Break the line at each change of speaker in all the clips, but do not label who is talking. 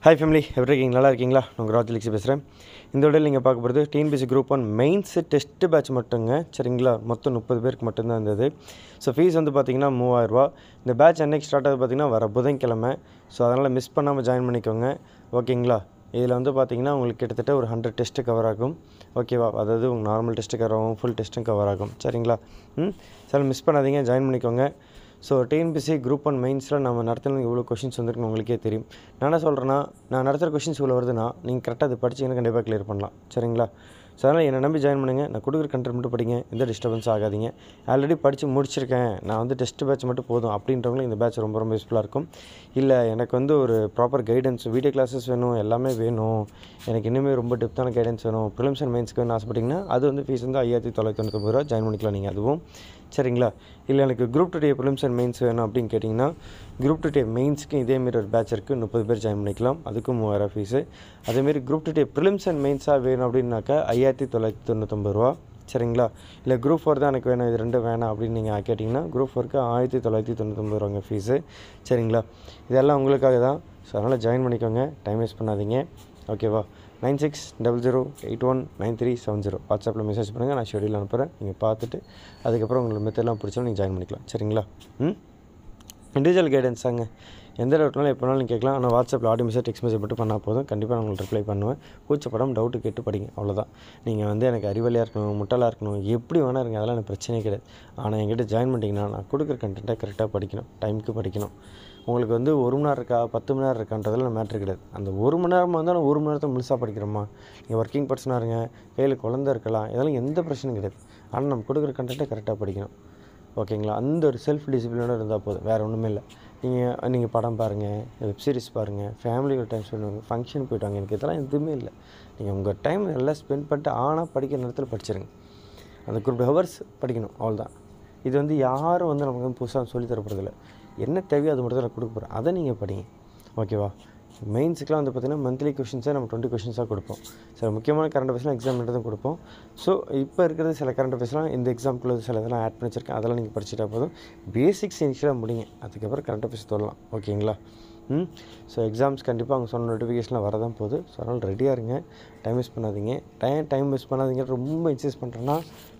Hi family, எப்படி இருக்கீங்க? நல்லா இருக்கீங்களா? நான் உங்கள் ராஜலிக்ஸி பேசுகிறேன். இந்த வீடியோவில் நீங்கள் பார்க்க போகிறது TNPSC group 1 mains test batch மட்டுங்க. சரிங்களா? மொத்தம் 30 பேருக்கு மட்டும்தான் இருந்தது. ஸோ ஃபீஸ் வந்து பார்த்திங்கன்னா 3000 ரூபா. இந்த பேட்ச் அன்றைக்கி ஸ்டார்ட் ஆகுது பார்த்திங்கன்னா வர புதன்கிழமை. ஸோ அதனால் மிஸ் பண்ணாமல் ஜாயின் பண்ணிக்கோங்க. ஓகேங்களா? இதில் வந்து பார்த்திங்கன்னா உங்களுக்கு கிட்டத்தட்ட ஒரு 100 டெஸ்ட்டு கவர் ஆகும். ஓகேவா? அதாவது உங்கள் நார்மல் டெஸ்ட்டு கவர் ஆகும், ஃபுல் டெஸ்ட்டும் கவர் ஆகும். சரிங்களா? சரி, மிஸ் பண்ணாதீங்க, ஜாயின் பண்ணிக்கோங்க. ஸோ டிஎன்பிஎஸ்சி குரூப் 1 மெயின்ஸில் நம்ம நடத்தின இவ்வளோ கொஷின்ஸ் வந்துருக்குன்னு உங்களுக்கே தெரியும். நான் என்ன சொல்கிறேன்னா, நான் நடத்துகிற கொஷின்ஸ் இவ்வளோ வருதுன்னா நீங்கள் கரெக்டாக அதை படிச்சிங்கன்னா கண்டிப்பாக கிளியர் பண்ணலாம். சரிங்களா? ஸோ அதனால் என்னை நம்பி ஜாயின் பண்ணுங்கள். நான் கொடுக்குற கண்டென்ட் மட்டும் படிங்க, எந்த டிஸ்டர்பன்ஸ் ஆகாதீங்க. ஆல்ரெடி படித்து முடிச்சிருக்கேன், நான் வந்து டெஸ்ட் பேட்ச் மட்டும் போதும் அப்படின்றவங்களும் இந்த பேட்ச் ரொம்ப ரொம்ப யூஸ்ஃபுல்லாக இருக்கும். இல்லை எனக்கு வந்து ஒரு ப்ராப்பர் கைடன்ஸ், வீடியோ கிளாஸஸ் வேணும், எல்லாமே வேணும், எனக்கு இன்னுமே ரொம்ப டெப்த்தான கைடன்ஸ் வேணும், ப்ரிலிம்ஸ் அண்ட் மெயின்ஸ்க்கு வேணும் ஆசைப்பட்டிங்கன்னா அது வந்து ஃபீஸ் வந்து 5999 ரூபா ஜாயின் பண்ணிக்கலாம் நீங்கள். அதுவும் சரிங்களா? இல்லை எனக்கு குரூப் 2 ப்ரிலிம்ஸ் அண்ட் மெயின்ஸ் வேணும் அப்படின்னு கேட்டிங்கன்னா குரூப் 2 மெயின்ஸ்க்கு இதேமாரி ஒரு பேட்ச் இருக்குது, 30 பேர் ஜாயின் பண்ணிக்கலாம். அதுக்கும் 3000 ஃபீஸு. அதேமாரி குரூப் 2 ப்ரிலிம்ஸ் அண்ட் மெயின்ஸாக வேணும் அப்படின்னாக்கா 5999 ரூபா. சரிங்களா? இல்லை குரூப் 4 தான் எனக்கு வேணும், இது ரெண்டும் வேணாம் அப்படின்னு நீங்கள் கேட்டிங்கன்னா குரூப் 4க்கு 1999 ரூபாங்க ஃபீஸு. சரிங்களா? இதெல்லாம் உங்களுக்காக தான். ஸோ அதனால் ஜாயின் பண்ணிக்கோங்க, டைம் வேஸ்ட் பண்ணாதீங்க. ஓகேவா? 9600819370 வாட்ஸ்அப்பில் மெசேஜ் பண்ணுங்கள், நான் ஷெடியூல் அனுப்புகிறேன். நீங்கள் பார்த்துட்டு அதுக்கப்புறம் உங்களுக்கு மெத்தட்லாம் பிடிச்சாலும் நீங்கள் ஜாயின் பண்ணிக்கலாம். சரிங்களா? இண்டிவிஜுவல் கைடன்ஸ் தாங்க. எந்த டவுட்னாலும் எப்போனாலும் நீங்கள் கேட்கலாம். ஆனால் வாட்ஸ்அப்பில் ஆடியோ மெசேஜ், டெக்ஸ்ட் மெசேஜ் மட்டும் பண்ணால் போதும். கண்டிப்பாக நான் உங்களுக்கு ரிப்ளை பண்ணுவேன். கூச்சப்படாமல் டவுட்டு கேட்டு படிங்க, அவ்வளோதான். நீங்கள் வந்து எனக்கு அறிவாளியாக இருக்கணும், முட்டாளாக இருக்கணும், எப்படி வேணா இருங்க, அதெல்லாம் எனக்கு பிரச்சனையே கிடையாது. ஆனால் என்கிட்ட ஜாயின் பண்ணிட்டீங்கன்னா நான் கொடுக்குற கண்டென்ட்டை கரெக்டாக படிக்கணும், டைமுக்கு படிக்கணும். உங்களுக்கு வந்து 1 மணி நேரம் இருக்கா, 10 மணி நேரம் இருக்கான்றதெல்லாம் மேட்ரு கிடையாது. அந்த 1 மணி நேரமாக இருந்தாலும் 1 மணி நேரத்தை முழுசாக படிக்கிறோமா. நீங்கள் ஒர்க்கிங் பர்சனாக இருங்க, கையில் குழந்தை இருக்கலாம், இதெல்லாம் எந்த பிரச்சனையும் கிடையாது. ஆனால் நம்ம கொடுக்குற கண்டென்ட்டை கரெக்டாக படிக்கணும். ஓகேங்களா? அந்த ஒரு செல்ஃப் டிசிப்ளினோடு இருந்தால் போதும், வேறு ஒன்றுமே இல்லை. நீங்கள் படம் பாருங்கள், வெப் சீரிஸ் பாருங்கள், ஃபேமிலியோட டைம் ஸ்பெண்ட் பண்ணுங்கள், ஃபங்க்ஷன் போய்ட்டு வாங்க, எனக்கு இதெல்லாம் எதுவுமே இல்லை. நீங்கள் உங்கள் டைம் நல்லா ஸ்பெண்ட் பண்ணிட்டு ஆனால் படிக்கிற நேரத்தில் படிச்சிருங்க. அந்த குறிப்பிட்ட ஹவர்ஸ் படிக்கணும், அவ்வளோதான். இது வந்து யாரும் வந்து நமக்கு வந்து புதுசாக சொல்லி தரப்படுறதில்ல. என்ன தேவையோ அது மட்டும் தான் நான் கொடுக்க போகிறேன், அதை நீங்கள் படிங்க. ஓகேவா? மெயின்ஸுக்கெலாம் வந்து பார்த்திங்கன்னா மந்த்லி கொஷின்ஸை நம்ம 20 கொஷின்ஸாக கொடுப்போம். சில முக்கியமான கரண்ட் அஃபேர்ஸ்லாம் எக்ஸாம் மட்டும் தான் கொடுப்போம். ஸோ இப்போ இருக்கிறது சில கரண்ட் அஃபேர்ஸ்லாம் இந்த எக்ஸாம்குள்ளே சில இதெல்லாம் ஆட் பண்ணி வச்சுருக்கேன், அதெல்லாம் நீங்கள் படிச்சுட்டா போதும். பேசிக்ஸ் இனிஷியலாக முடிங்க, அதுக்கப்புறம் கரண்ட் அஃபேர்ஸ் தொடலாம். ஓகேங்களா? ஸோ எக்ஸாம்ஸ் கண்டிப்பாக அவங்க சொன்ன நோட்டிஃபிகேஷனில் வரதான் போகுது. ஸோ அதனால் ரெடியாக இருங்க, டைம் வேஸ்ட் பண்ணாதீங்க. டைம் வேஸ்ட் பண்ணாதீங்க ரொம்ப இன்சிஸ்ட் பண்ணுறேன்னா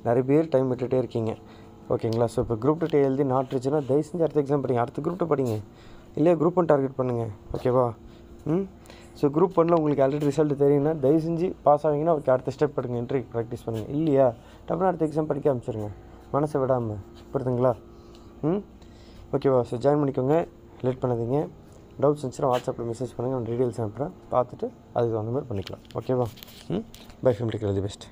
நிறைய பேர் டைம் விட்டுகிட்டே இருக்கீங்க. ஓகேங்களா? ஸோ இப்போ குரூப் 2 எழுதி நாட் ரிச்சுன்னா தயவு செஞ்சு அடுத்த எக்ஸாம் படிங்க, அடுத்த குரூப் 2 படிங்க, இல்லையா குரூப் 1 டார்கெட் பண்ணுங்கள். ஓகேவா? ஸோ குரூப் 1ல் உங்களுக்கு ஆல்ரெடி ரிசல்ட் தெரியும்னா தயவு செஞ்சு பாஸ் ஆகிங்கன்னா ஓகே, அடுத்த ஸ்டெப் எடுங்க, என்ட்ரி ப்ராக்டிஸ் பண்ணுங்கள். இல்லையா டப்புனு அடுத்த எக்ஸாம் படிக்க ஆரம்பிச்சிருங்க, மனசை விடாமல். புரியுதுங்களா? ஓகேவா? ஸோ ஜாயின் பண்ணிக்கோங்க, லேட் பண்ணாதீங்க. டவுட்ஸ் இருந்துச்சுன்னா வாட்ஸ்அப்பில் மெசேஜ் பண்ணுங்கள், நான் டீட்டெயில்ஸ் அனுப்புகிறேன், பார்த்துட்டு அதுக்கு அந்த மாதிரி பண்ணிக்கலாம். ஓகேவா? பை ஃபேமிலிக்கு ஆல் தி பெஸ்ட்.